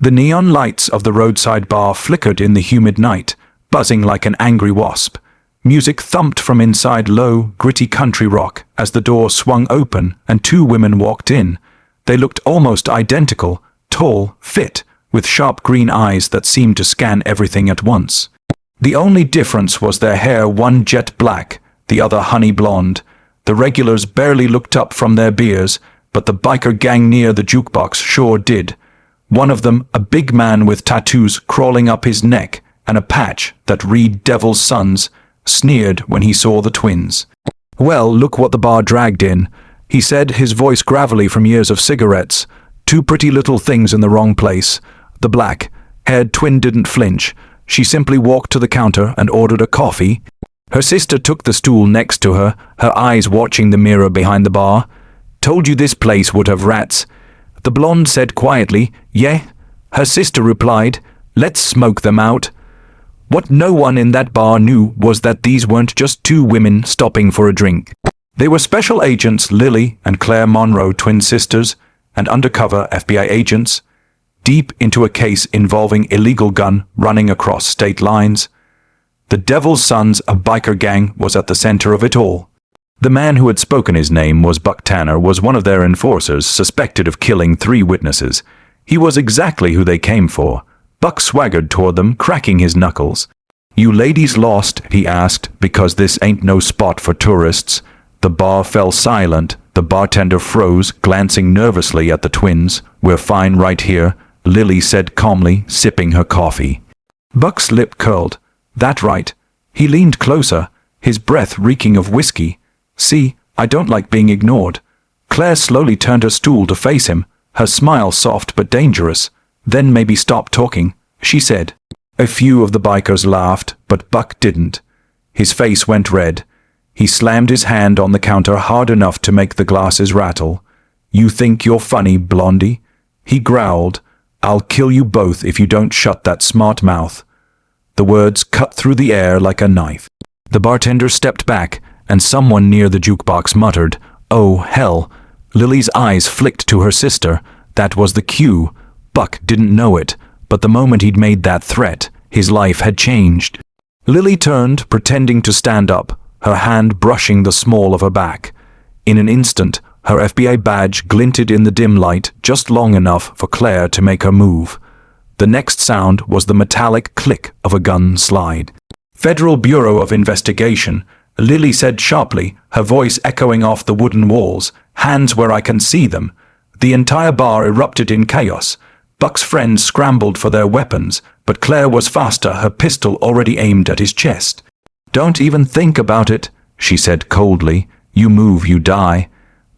The neon lights of the roadside bar flickered in the humid night, buzzing like an angry wasp. Music thumped from inside low, gritty country rock as the door swung open and two women walked in. They looked almost identical, tall, fit, with sharp green eyes that seemed to scan everything at once. The only difference was their hair, one jet black, the other honey blonde. The regulars barely looked up from their beers, but the biker gang near the jukebox sure did. One of them, a big man with tattoos crawling up his neck and a patch that read Devil's Sons, sneered when he saw the twins. "Well, look what the bar dragged in," he said, his voice gravelly from years of cigarettes. "Two pretty little things in the wrong place." The black-haired twin didn't flinch. She simply walked to the counter and ordered a coffee. Her sister took the stool next to her, her eyes watching the mirror behind the bar. "Told you this place would have rats." The blonde said quietly, "Yeah." Her sister replied, "Let's smoke them out." What no one in that bar knew was that these weren't just two women stopping for a drink. They were special agents Lily and Claire Monroe, twin sisters, and undercover FBI agents, deep into a case involving illegal gun running across state lines. The Devil's Sons, a biker gang, was at the center of it all. The man who had spoken his name was Buck Tanner, was one of their enforcers, suspected of killing 3 witnesses. He was exactly who they came for. Buck swaggered toward them, cracking his knuckles. "You ladies lost?" he asked, "because this ain't no spot for tourists." The bar fell silent. The bartender froze, glancing nervously at the twins. "We're fine right here," Lily said calmly, sipping her coffee. Buck's lip curled. "That right." He leaned closer, his breath reeking of whiskey. "See, I don't like being ignored." Claire slowly turned her stool to face him, her smile soft but dangerous. "Then maybe stop talking," she said. A few of the bikers laughed, but Buck didn't. His face went red. He slammed his hand on the counter hard enough to make the glasses rattle. "You think you're funny, Blondie?" he growled. "I'll kill you both if you don't shut that smart mouth." The words cut through the air like a knife. The bartender stepped back, and someone near the jukebox muttered, "Oh, hell." Lily's eyes flicked to her sister. That was the cue. Buck didn't know it, but the moment he'd made that threat, his life had changed. Lily turned, pretending to stand up, her hand brushing the small of her back. In an instant, her FBI badge glinted in the dim light just long enough for Claire to make her move. The next sound was the metallic click of a gun slide. "Federal Bureau of Investigation," Lily said sharply, her voice echoing off the wooden walls. "Hands where I can see them." The entire bar erupted in chaos. Buck's friends scrambled for their weapons, but Claire was faster, her pistol already aimed at his chest. "Don't even think about it," she said coldly. "You move, you die."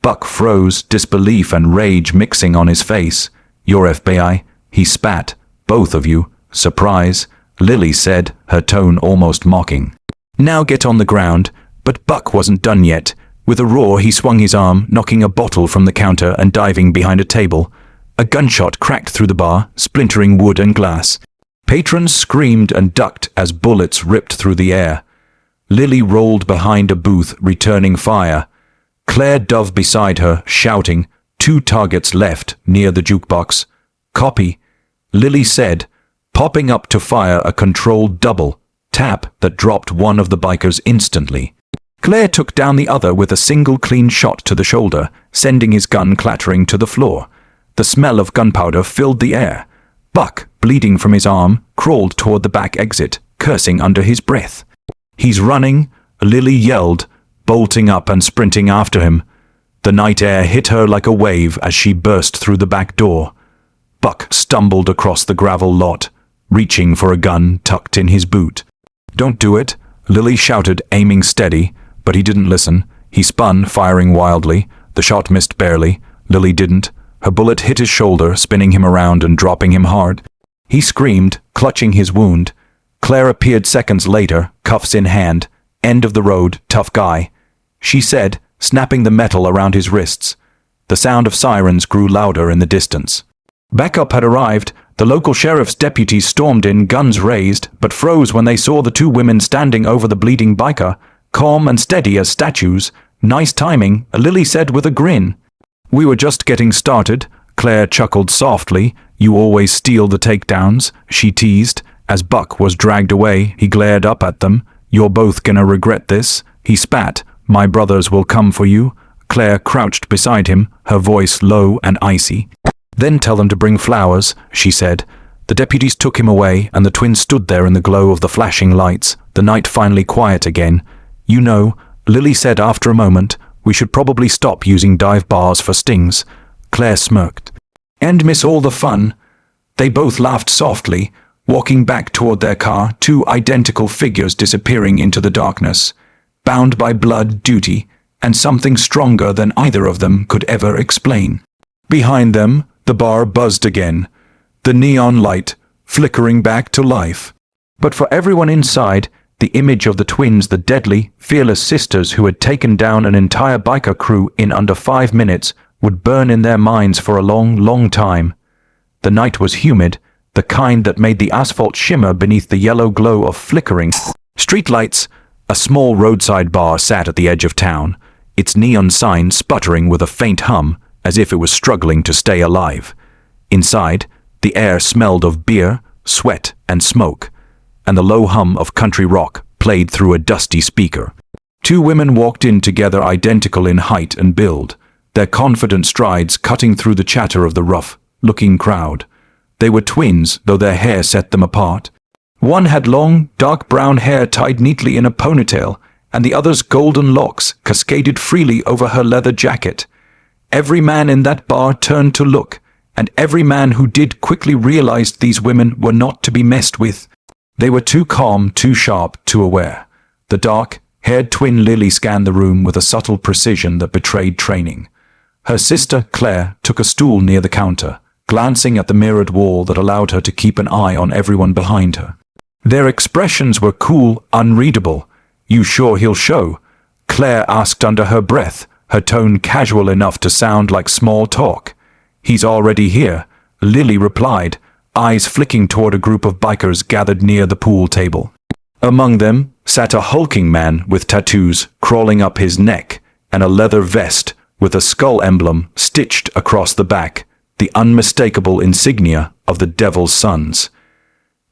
Buck froze, disbelief and rage mixing on his face. "You're FBI," he spat. "Both of you." "Surprise," Lily said, her tone almost mocking. "Now get on the ground." But Buck wasn't done yet. With a roar, he swung his arm, knocking a bottle from the counter and diving behind a table. A gunshot cracked through the bar, splintering wood and glass. Patrons screamed and ducked as bullets ripped through the air. Lily rolled behind a booth, returning fire. Claire dove beside her, shouting. 2 targets left, near the jukebox. "Copy," Lily said, popping up to fire a controlled double tap that dropped one of the bikers instantly. Claire took down the other with a single clean shot to the shoulder, sending his gun clattering to the floor. The smell of gunpowder filled the air. Buck, bleeding from his arm, crawled toward the back exit, cursing under his breath. "He's running," Lily yelled, bolting up and sprinting after him. The night air hit her like a wave as she burst through the back door. Buck stumbled across the gravel lot, reaching for a gun tucked in his boot. "Don't do it," Lily shouted, aiming steady, but he didn't listen. He spun, firing wildly. The shot missed barely. Lily didn't. Her bullet hit his shoulder, spinning him around and dropping him hard. He screamed, clutching his wound. Claire appeared seconds later, cuffs in hand. "End of the road, tough guy," she said, snapping the metal around his wrists. The sound of sirens grew louder in the distance. Backup had arrived. The local sheriff's deputies stormed in, guns raised, but froze when they saw the 2 women standing over the bleeding biker, calm and steady as statues. "Nice timing," Lily said with a grin. "We were just getting started," Claire chuckled softly. You always steal the takedowns, she teased. As Buck was dragged away, he glared up at them. You're both gonna regret this, he spat. My brothers will come for you. Claire crouched beside him, her voice low and icy. Then tell them to bring flowers, she said. The deputies took him away, and the twins stood there in the glow of the flashing lights, the night finally quiet again. You know, Lily said after a moment, we should probably stop using dive bars for stings. Claire smirked. And miss all the fun. They both laughed softly, walking back toward their car, two identical figures disappearing into the darkness, bound by blood, duty, and something stronger than either of them could ever explain. Behind them, the bar buzzed again, the neon light flickering back to life. But for everyone inside, the image of the twins, the deadly, fearless sisters who had taken down an entire biker crew in under 5 minutes, would burn in their minds for a long, long time. The night was humid, the kind that made the asphalt shimmer beneath the yellow glow of flickering streetlights. A small roadside bar sat at the edge of town, its neon sign sputtering with a faint hum, as if it was struggling to stay alive. Inside, the air smelled of beer, sweat, and smoke, and the low hum of country rock played through a dusty speaker. Two women walked in together, identical in height and build, their confident strides cutting through the chatter of the rough-looking crowd. They were twins, though their hair set them apart. One had long, dark brown hair tied neatly in a ponytail, and the other's golden locks cascaded freely over her leather jacket. Every man in that bar turned to look, and every man who did quickly realized these women were not to be messed with. They were too calm, too sharp, too aware. The dark-haired twin Lily scanned the room with a subtle precision that betrayed training. Her sister, Claire, took a stool near the counter, glancing at the mirrored wall that allowed her to keep an eye on everyone behind her. Their expressions were cool, unreadable. You sure he'll show? Claire asked under her breath, her tone casual enough to sound like small talk. He's already here, Lily replied, eyes flicking toward a group of bikers gathered near the pool table. Among them sat a hulking man with tattoos crawling up his neck and a leather vest with a skull emblem stitched across the back, the unmistakable insignia of the Devil's Sons.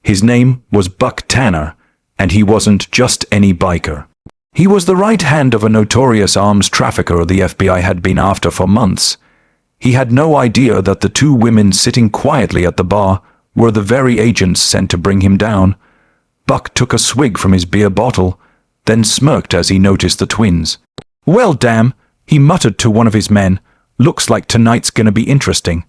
His name was Buck Tanner, and he wasn't just any biker. He was the right hand of a notorious arms trafficker the FBI had been after for months. He had no idea that the two women sitting quietly at the bar were the very agents sent to bring him down. Buck took a swig from his beer bottle, then smirked as he noticed the twins. Well, damn, he muttered to one of his men. Looks like tonight's gonna be interesting.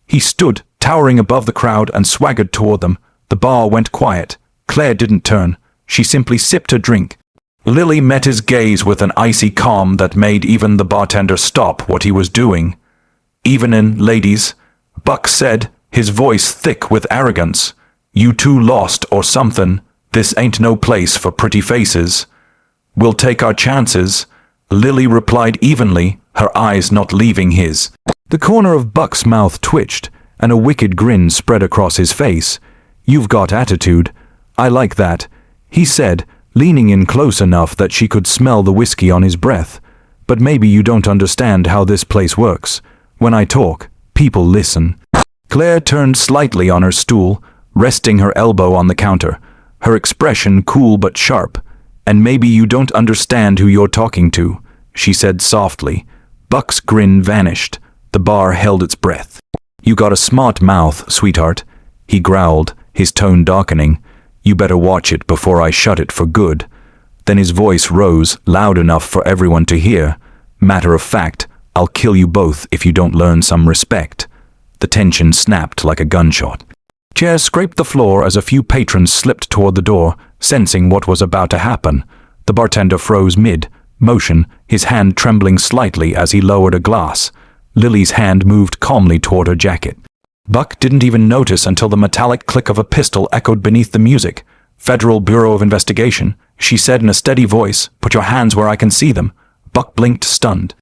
He stood, towering above the crowd, and swaggered toward them. The bar went quiet. Claire didn't turn. She simply sipped her drink. Lily met his gaze with an icy calm that made even the bartender stop what he was doing. Evenin', ladies, Buck said, his voice thick with arrogance. You two lost or something. This ain't no place for pretty faces. We'll take our chances, Lily replied evenly, her eyes not leaving his. The corner of Buck's mouth twitched, and a wicked grin spread across his face. You've got attitude. I like that, he said, leaning in close enough that she could smell the whiskey on his breath. But maybe you don't understand how this place works. When I talk, people listen. Claire turned slightly on her stool, resting her elbow on the counter, her expression cool but sharp. And maybe you don't understand who you're talking to, she said softly. Buck's grin vanished. The bar held its breath. You got a smart mouth, sweetheart, he growled, his tone darkening. You better watch it before I shut it for good. Then his voice rose, loud enough for everyone to hear. Matter of fact, I'll kill you both if you don't learn some respect. The tension snapped like a gunshot. Chairs scraped the floor as a few patrons slipped toward the door, sensing what was about to happen. The bartender froze mid-motion, his hand trembling slightly as he lowered a glass. Lily's hand moved calmly toward her jacket. Buck didn't even notice until the metallic click of a pistol echoed beneath the music. Federal Bureau of Investigation, she said in a steady voice. Put your hands where I can see them. Buck blinked, stunned.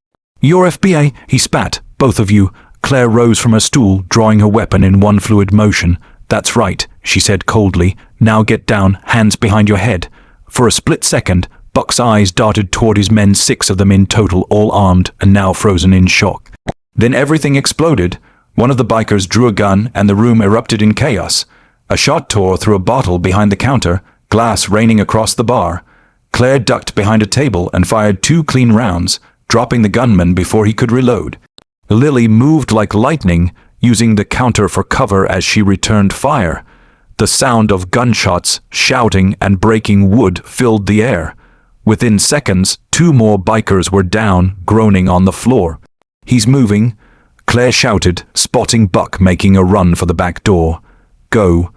You're FBI, he spat. Both of you. Claire rose from her stool, drawing her weapon in one fluid motion. That's right, she said coldly. Now get down, hands behind your head. For a split second, Buck's eyes darted toward his men, 6 of them in total, all armed and now frozen in shock. Then everything exploded. One of the bikers drew a gun and the room erupted in chaos. A shot tore through a bottle behind the counter, glass raining across the bar. Claire ducked behind a table and fired 2 clean rounds, dropping the gunman before he could reload. Lily moved like lightning, using the counter for cover as she returned fire. The sound of gunshots, shouting, and breaking wood filled the air. Within seconds, 2 more bikers were down, groaning on the floor. "He's moving," Claire shouted, spotting Buck making a run for the back door. "Go."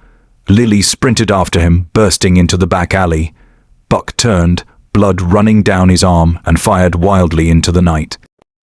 Lily sprinted after him, bursting into the back alley. Buck turned, blood running down his arm, and fired wildly into the night.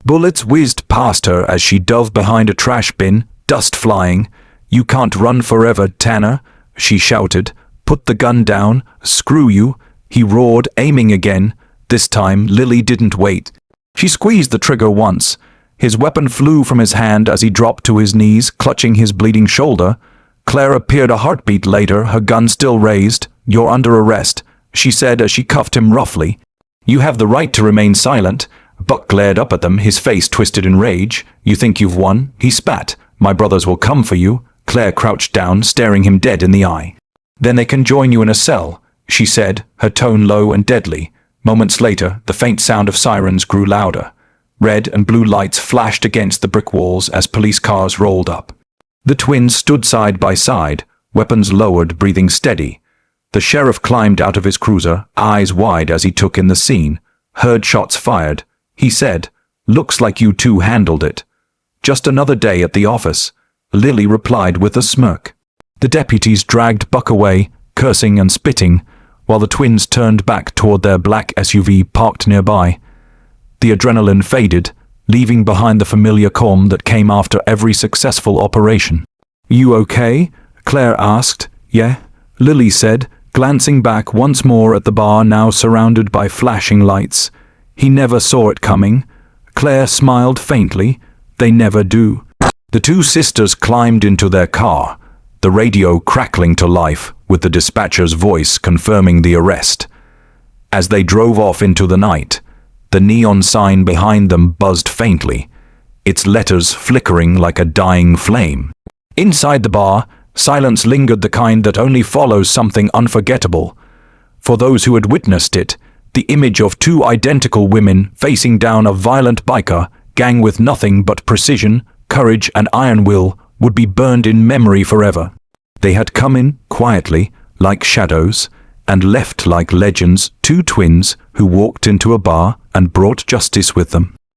Bullets whizzed past her as she dove behind a trash bin, dust flying. "You can't run forever, Tanner," she shouted. "Put the gun down. Screw you," he roared, aiming again. This time, Lily didn't wait. She squeezed the trigger once. His weapon flew from his hand as he dropped to his knees, clutching his bleeding shoulder. Claire appeared a heartbeat later, her gun still raised. "You're under arrest," she said as she cuffed him roughly. "You have the right to remain silent." Buck glared up at them, his face twisted in rage. "You think you've won?" he spat. "My brothers will come for you." Claire crouched down, staring him dead in the eye. "Then they can join you in a cell," she said, her tone low and deadly. Moments later, the faint sound of sirens grew louder. Red and blue lights flashed against the brick walls as police cars rolled up. The twins stood side by side, weapons lowered, breathing steady. The sheriff climbed out of his cruiser, eyes wide as he took in the scene. Heard shots fired. He said, "Looks like you two handled it." "Just another day at the office," Lily replied with a smirk. The deputies dragged Buck away, cursing and spitting, while the twins turned back toward their black SUV parked nearby. The adrenaline faded, leaving behind the familiar calm that came after every successful operation. "You okay?" Claire asked. "Yeah," Lily said, glancing back once more at the bar now surrounded by flashing lights. "He never saw it coming." Claire smiled faintly. "They never do." The 2 sisters climbed into their car, the radio crackling to life with the dispatcher's voice confirming the arrest. As they drove off into the night, the neon sign behind them buzzed faintly, its letters flickering like a dying flame. Inside the bar, silence lingered, the kind that only follows something unforgettable. For those who had witnessed it, the image of 2 identical women facing down a violent biker gang with nothing but precision, courage, and iron will would be burned in memory forever. They had come in quietly, like shadows, and left like legends, 2 twins who walked into a bar and brought justice with them.